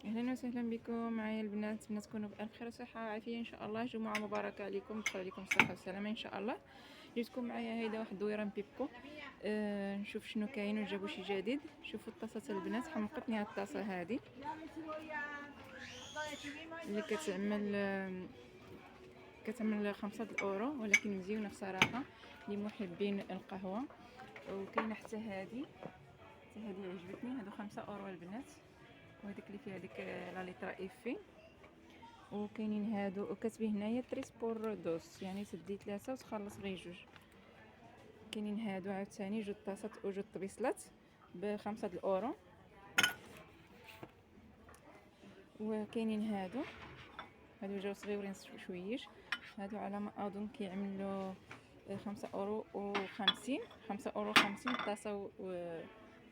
اهلا وسهلا بكم معايا البنات. تكونوا بالف خير وصحه وعافيه ان شاء الله. جمعه مباركه عليكم، تدخل عليكم الصحه والسلامه ان شاء الله. جبتكم معايا هيدا واحد الدويره من بيبكو. نشوف شنو كاين وجابوا شي جديد. شوفوا الطاسه البنات، حمقتني هاد الطاسه هذه اللي كتعمل 5 اورو، ولكن مزيونه بصراحه لمحبين القهوه. وكاينه حتى هذه عجبتني، هادو 5 اورو البنات. وهذيك اللي فيها ديك لا ليترا افي. وكاينين هادو وكتبه هنايا تريس بور دوس، يعني تدي 3 وتخلص غير 2. كاينين هادو عاوتاني 2 طاسات و 2 طبيصلات ب5 اورو. وكاينين هادو جاو صغيورين شويش. هادو على ما اظن كيعملوا 5 اورو و50. 5 اورو 50 طاسه.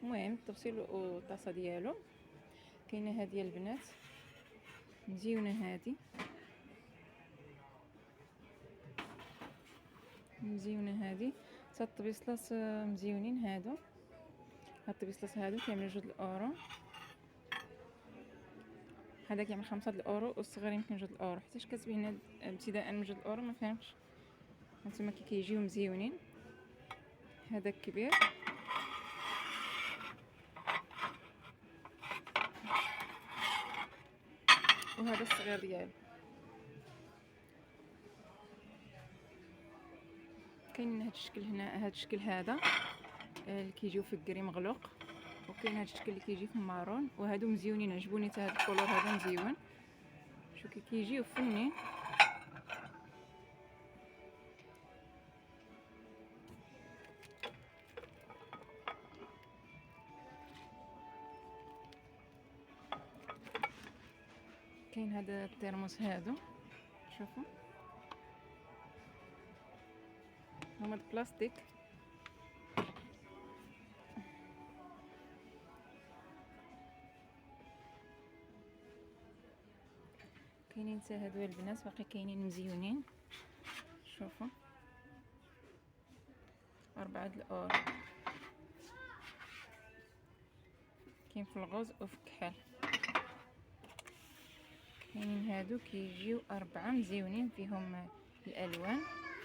المهم التفصيل والطاسه ديالو. كاينه هذه البنات مزيونه، هذه مزيونه، هذه حتى الطبيصلات مزيونين. هاد الطبيصلات هادو كيعملوا 2 اورو. هذا كيعمل 5 اورو، والصغير يمكن 2 اورو. حيتاش كتبين هنا ابتداء من 2 اورو، ما فهمتش. هانتوما كيجيو مزيونين. هذا الكبير وهذا الصغير ديالو. كاين هذا الشكل هنا، هذا الشكل هذا اللي كيجيو في الكري مغلوق، وكاين هذا الشكل اللي كيجي في المارون. وهادو مزيونين، عجبوني حتى هذا الكولور هذا مزيون. شو كيجيو فنين. كاين هذا الترمس هادو، شوفوا هما البلاستيك. كاينين حتى هادو البنات، باقي كاينين مزيونين. شوفوا 4 اورو. كاين في الغوز وفي الكحل. كاينين هادو كيجيو 4 مزيونين، فيهم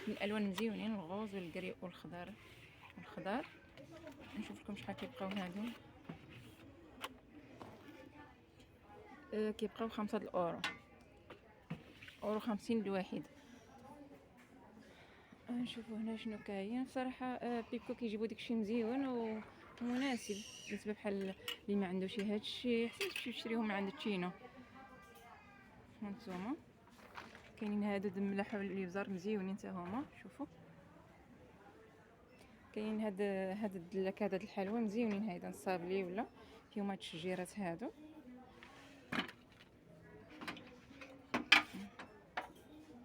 الالوان مزيونين، الغوز والكري والخضر. نشوف لكم شحال كيبقاو هادو. كيبقاو 5 اورو، اورو 50 الواحد. نشوفوا هنا شنو كاين. بصراحه بيبكو كيجيبوا داكشي مزيون ومناسب بالنسبه بحال اللي ما عندوش هادشي، احسن تمشيو تشريوه من عند تشينو. هانتوما كاينين هادو دملاح والابزار مزيونين حتى هما. شوفوا كاين هاد الدلاك، هذا الحلوى مزيونين. هيدا الصابلي ولا فيهم هاد الشجيرات هادو.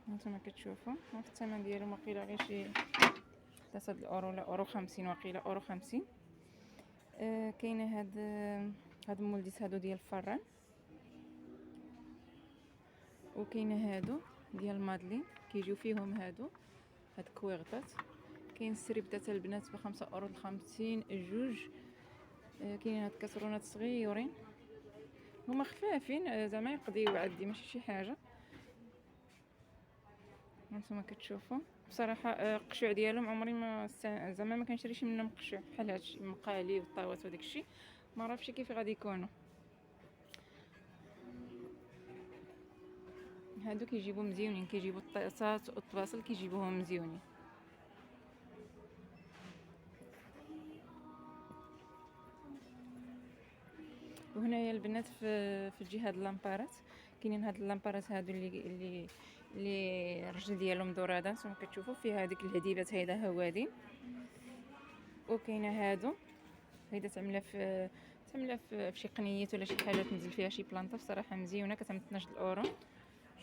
هانتوما كتشوفوا في الثمن ديالهم، واقيلا غير شي 3 اورو ولا اورو 50، واقيلا اورو 50. كاينه هاد المولديس هادو ديال الفران. وكاينه هادو ديال المادلين، كيجيو فيهم هاد الكويغطات. كاين السريبتات البنات ب5 اورو 50 جوج. كاين هاد الكاسرونات صغيورين، هما خفافين زعما يقضيو عادي، ماشي شي حاجه. هانتوما كتشوفوا بصراحه القشوع ديالهم عمري ما زعما ما كنشريش منهم قشوع بحال هادشي، المقالي والطاوات وداكشي ما عرفتش كيف غادي يكونوا. هادو كيجيبوا مزيونين، كيجيبوا الطاسات والطباصل كيجيبوهم مزيونين. وهنايا البنات في الجهه د اللامبارات، كاينين هاد اللامبارات هادو اللي الرجل ديالهم دوراده. نتوما كتشوفوا فيها هذيك الهديبات هيدا هوادين. وكاينه هادو هيدا تعملها في شي قنيات ولا شي حاجه، تنزل فيها شي بلانطه. بصراحه مزيونه، كتعمل 12 اورو.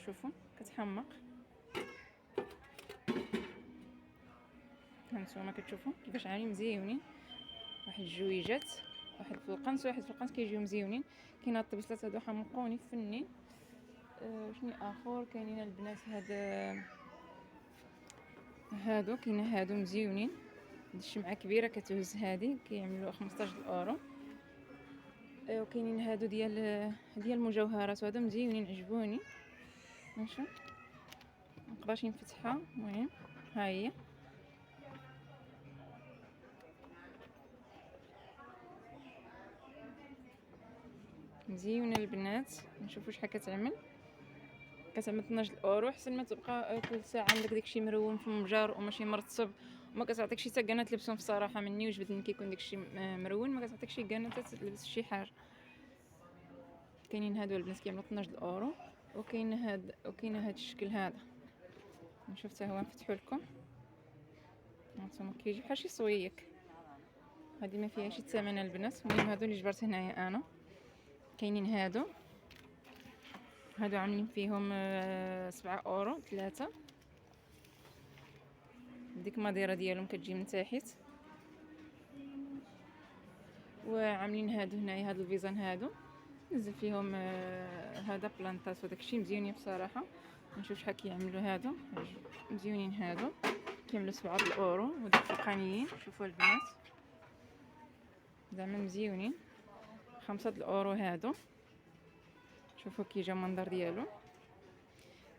شوفوا كتحمق. هانتوما كتشوفوا كيفاش عالي مزيونين. واحد الجويجات، واحد في القنص كيجيو مزيونين. كاين هاد الطبيصلات هادو حمقوني فنين. شنو اخر كاينين البنات؟ هادو كاين هادو مزيونين. الشمعه كبيره كتهز، هادي كيعملوا 15 اورو. وكاينين هادو ديال المجوهرات، وهادو مزيونين عجبوني. ماشي مقدرش نفتحها، المهم ها هي. مزيونه البنات. نشوفوا شحال كتعمل 12 اورو. حسن ما تبقى كل ساعه عندك داكشي مرون في المجار وماشي مرطب، وما كتعطيكش حتى كاع تلبسهم. بصراحه مني وجبدني كيكون داكشي مرون، ما كتعطيكش كاع تلبس شي حاجه. كاينين هادو البنات كيعملوا 12 اورو. وكاين هاد الشكل هذا. نشوف حتى هو نفتحو لكم. هانتوما كيجي بحال شي صويك. هادي ما فيهاش الثمن البنات. المهم هادو اللي جبرت هنايا انا. كاينين هادو عاملين فيهم 7 اورو 3. ديك الماديره ديالهم كتجي من تحت. وعاملين هادو هنايا هاد الفيزان هادو نزل فيهم هذا بلانطات وداكشي مزيونين بصراحه. نشوف شحال كيعملوا هادو. مزيونين هادو كيعملوا 7 اورو. ودوك فوقانيين شوفوا البنات زعما مزيونين 5 اورو هادو. شوفوا كي جا المنظر ديالو.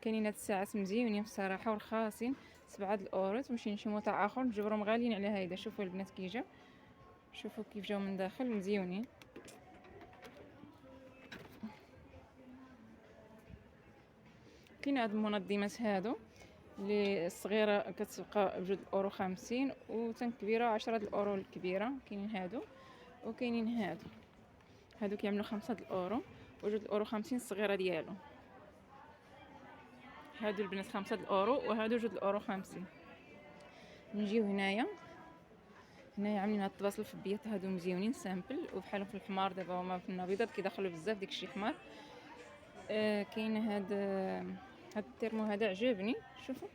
كاينين هاد الساعات مزيونين بصراحه ورخاصين 7 اورو. تمشي لشي موطع اخر تجبرهم غاليين على هيدا. شوفوا البنات كي جا، شوفوا كيف جاو من داخل مزيونين. كاين هاد المنظمات هادو اللي الصغيره كتبقى بجوج اورو 50 وتنكبيره 10 اورو الكبيره. كاينين هادو وكاينين هادو كيعملوا 5 اورو وجوج اورو 50 الصغيره ديالو. هادو البنات 5 اورو وهادو جوج اورو 50. نجيو هنايا عاملين هاد الطباصل في البيض. هادو مزيونين سامبل وبحالهم في الحمار. دابا هما في النبيضات كيدخلوا بزاف داكشي حمار. كاين هاد الترمو هذا عجبني. شوفوا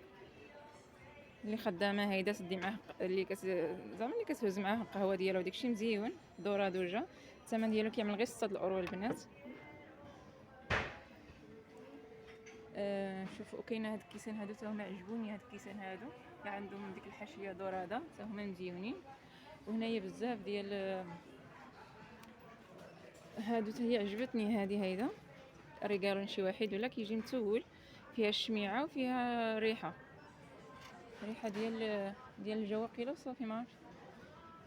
اللي خدامه هيدا تدي معاه اللي زعما اللي كتهز معاه القهوه ديالها وداكشي مزيون. دورا دوجا الثمن ديالو كيعمل غير 6 اورو البنات. شوفوا كاين هاد الكيسان هادو حتى هما عجبوني. هاد الكيسان هادو اللي عندهم ديك الحاشيه دوراده حتى هما مزيونين. وهنايا بزاف ديال هادو حتى هي عجبتني. هيدا ريغالون شي واحد ولا كيجي متول فيها الشميعه وفيها ريحه ديال الجواقيله وصافي. ما عرفتش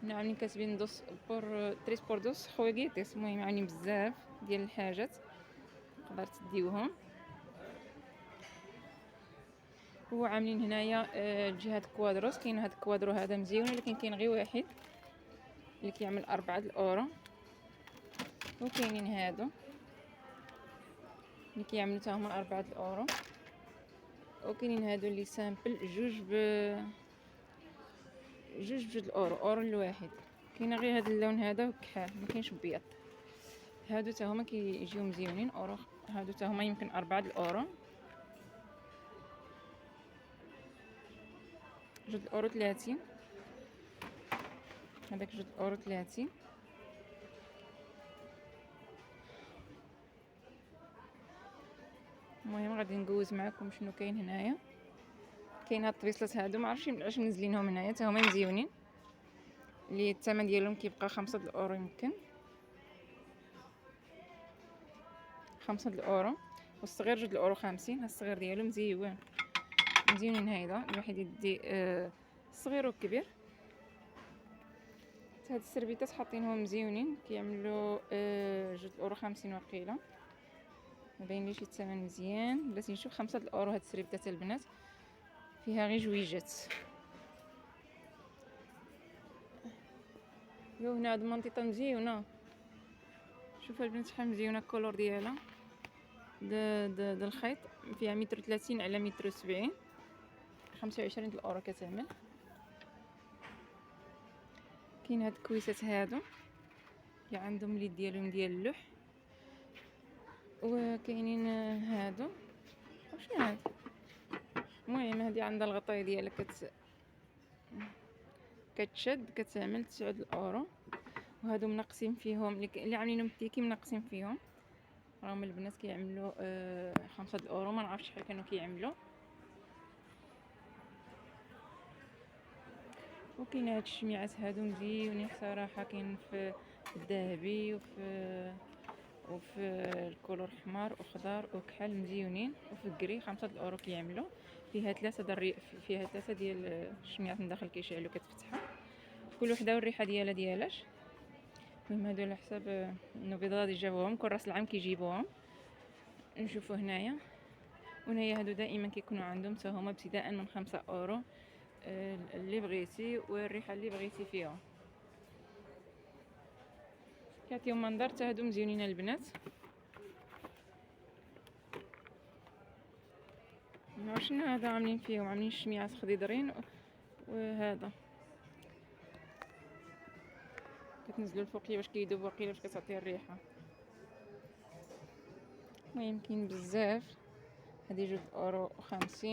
هنا عاملين كاتبين دوس بور 3 بور دوس خويغيتيس. المهم عاملين بزاف ديال الحاجات تقدر تديوهم. هو عاملين هنايا جهه كوادروس. كاين هاد الكوادرو هذا مزيون ولكن كاين غير واحد اللي كيعمل 4 اورو. وكاينين هادو اللي كيعملوا حتى هما 4 اورو. وكاينين هادو اللي سامبل جوج اورو الواحد. كاين غير هاد اللون هذا وكحال ما كاينش بيض. هادو حتى هما كيجيو مزيونين اورو. هادو حتى هما يمكن 4 اورو. جوج اورو 30. هذاك جوج اورو 30. المهم غادي ندوز معكم شنو كاين هنايا. كاين هاد الطبيصلات هادو ما عرفتش علاش منزلينهم هنايا حتى هما مزيونين اللي الثمن ديالهم كيبقى 5 اورو. يمكن 5 اورو. والصغير جوج اورو 50. هاد الصغير ديالو مزيونين. هيدا الواحد يدي الصغير والكبير. هاد السربيتات حاطينهم مزيونين كيعملوا جوج اورو 50 وقيله. مباينليش الثمن مزيان بلاتي نشوف. 5 اورو هاد السربيتات البنات فيها غير جويجات. يو هنا هاد المنطقه مزيونه. شوفوا البنات شحال مزيونه الكولور ديالها. د الخيط فيها 130 على 170. 25 اورو كتعمل. كاين هاد الكويسات هادو اللي عندهم اليد ديالهم ديال اللوح. وكاينين هادو وشنو هاد. المهم هادي عندها الغطاء ديالها كتشد كتعمل 9 اورو. وهادو منقصين فيهم اللي عاملينهم تيكي منقصين فيهم. راهم البنات كيعملوا 5 اورو. ما نعرفش شحال كانوا كيعملوا. وكاين هاد الشميعات هادو مزيونين صراحه. كاين في الذهبي وفي الكولور حمار وخضر وكحل مزيونين، وفي الكري 5 اورو كيعملوا. فيها 3 فيها 3 ديال الشميات من داخل كيشعلوا كتفتحها، كل وحده والريحه ديالاش. المهم هادو على حساب النبيضات اللي جابوهم كل راس العام كيجيبوهم. نشوفوا هنايا، وهنايا هادو دائما كيكونوا عندهم حتى هما ابتداء من 5 اورو اللي بغيتي والريحه اللي بغيتي فيها. كيعطيهم منظر حتى هادو مزيونين البنات. شنو هذا عاملين فيهم؟ عاملين الشميعات خضيضرين، وهذا كتنزلوا الفوقيه باش كيذوب واقيلا باش كتعطيه الريحه. المهم كاين بزاف. هذه 2 اورو و50.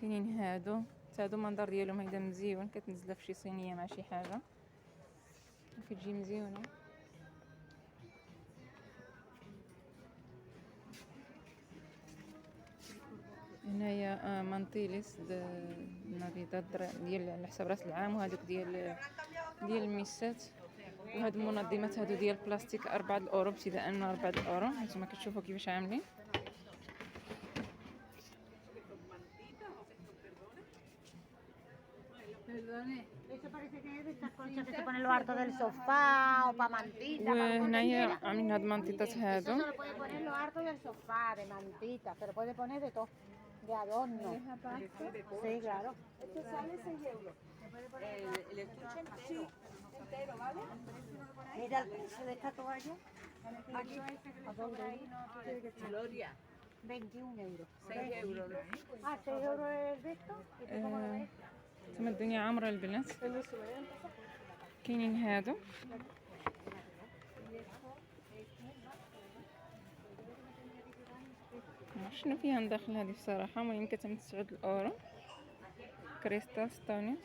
كاينين هادو المنظر ديالهم هيدا مزيون، كتنزلها في شي صينيه مع شي حاجه كتجي مزيونه. هنايا مانطيليس النبيضات ديال على حساب راس العام، وهذوك ديال الميسات. وهاد المنظمات هادو ديال البلاستيك 4 اورو ابتداء من 4 اورو. هانتوما كتشوفوا كيفاش عاملين. وهنايا عاملين هاد المنطيطات هادو. De adorno. Sí, claro. Esto sale 6 euros. El estuche entero. Entero, ¿vale? Mira el precio de esta toalla. Aquí. ¿A dónde? Gloria. 21 euros. 6 euros. Ah, 6 euros el de esto. تما الدنيا عامره البنات. كاينين هادو شنو فيها نداخل هذه بصراحه. المهم كتم 9 اورو. كريستال ستانيوس.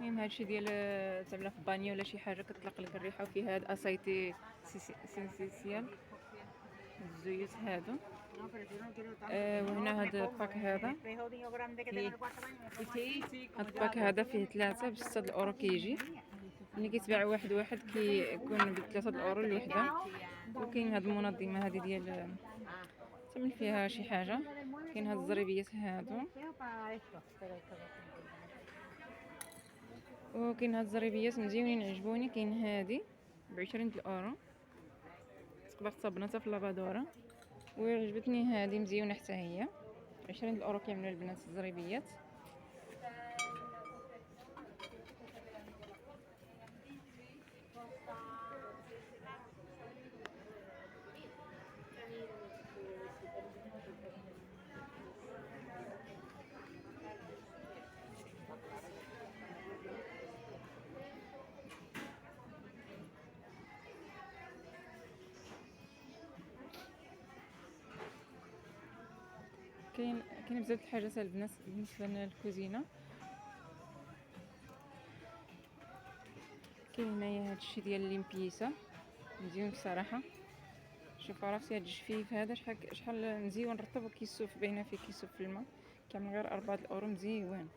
المهم هادشي ديال تعملها في بانيو ولا شي حاجه كتطلق لك الريحه. وفيها هاد اسايتي سينسيسيال الزيوت هادو. وهنا هاد الباك هذا الباك هذا فيه 3 ب6 اورو كيجي. اللي كيتباع واحد كيكون ب3 اورو الوحده. وكاين هاد المنظمه هذه ديال تعمل فيها شي حاجه. كاين هاد الزريبيات هادو، وكاين هاد الزريبيات مزيونين عجبوني. كاين هادي ب20 اورو، تقدر تصبنا حتى في اللافادورا. وعجبتني هذه مزيونه حتى هي 20 اورو كيعملوا البنات الزريبيات. كاين بزاف الحاجات البنات بالنسبه لنا للكوزينه. كاين هنايا هادشي ديال الليمبيسه مزيون بصراحه. شوفوا عرفتي هاد الجفيف هذا شحال مزيون رطب وكيسوف باينه فيه كيسوف في الماء. كامل غير 4 اورو مزيون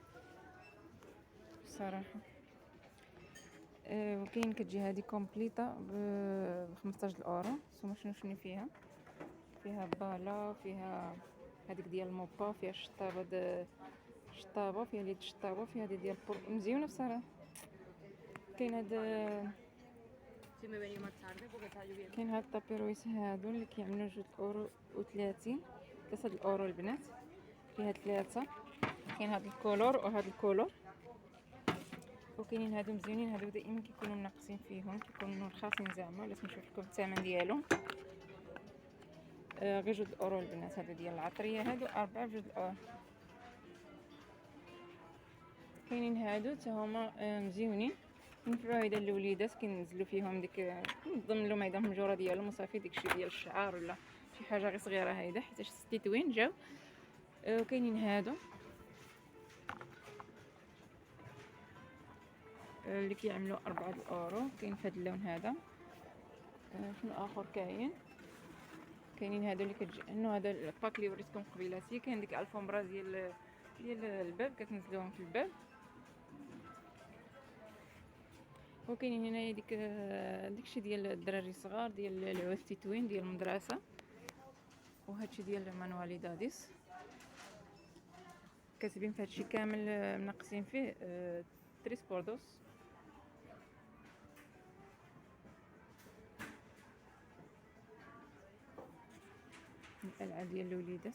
بصراحه. وكاين كتجي هذه كومبليطه ب 15 اورو. ثم شنو فيها بالا، فيها هذيك ديال الموبا، فيها الشطابه، فيها اليد الشطابه، فيها هذه ديال مزيونه بصراحه. كاين هاد الطابيرويس هادو اللي كيعملوا 2 اورو و30. 3 اورو البنات فيها 3. كاين هاد الكولور وهاد الكولور. وكاينين هادو مزيونين. هادو دائما كيكونوا منقصين فيهم، كيكونوا رخاصين زعما. ولا نشوف لكم الثمن ديالهم. غير 2 اورو البنات. هادو ديال العطريه هادو 4 ب2 اورو. كاينين هادو حتى هما مزيونين. ينفعوا هيدا الوليدات كينزلوا فيهم ديك ضمن لهم هيدا المجوره ديالهم وصافي. داكشي ديال الشعر ولا شي حاجه غير صغيره هيدا حيت التطوين جاو. وكاينين هادو اللي كيعملوا 4 اورو. كاين في هذا اللون هذا. شنو اخر كاينين هادو اللي كتجي انه هذا الباك اللي وريتكم قبيلاتي. كاين ديك الفومبرا ديال ديال الباب، كتنزلوهم في الباب. وكاينين هنايا داكشي ديال الدراري الصغار، ديال العواد التتوين ديال المدرسه. وهادشي ديال مانواليداديس، كاتبين في هادشي كامل منقسين فيه 3 بوردوس. الالعاب ديال الوليدات.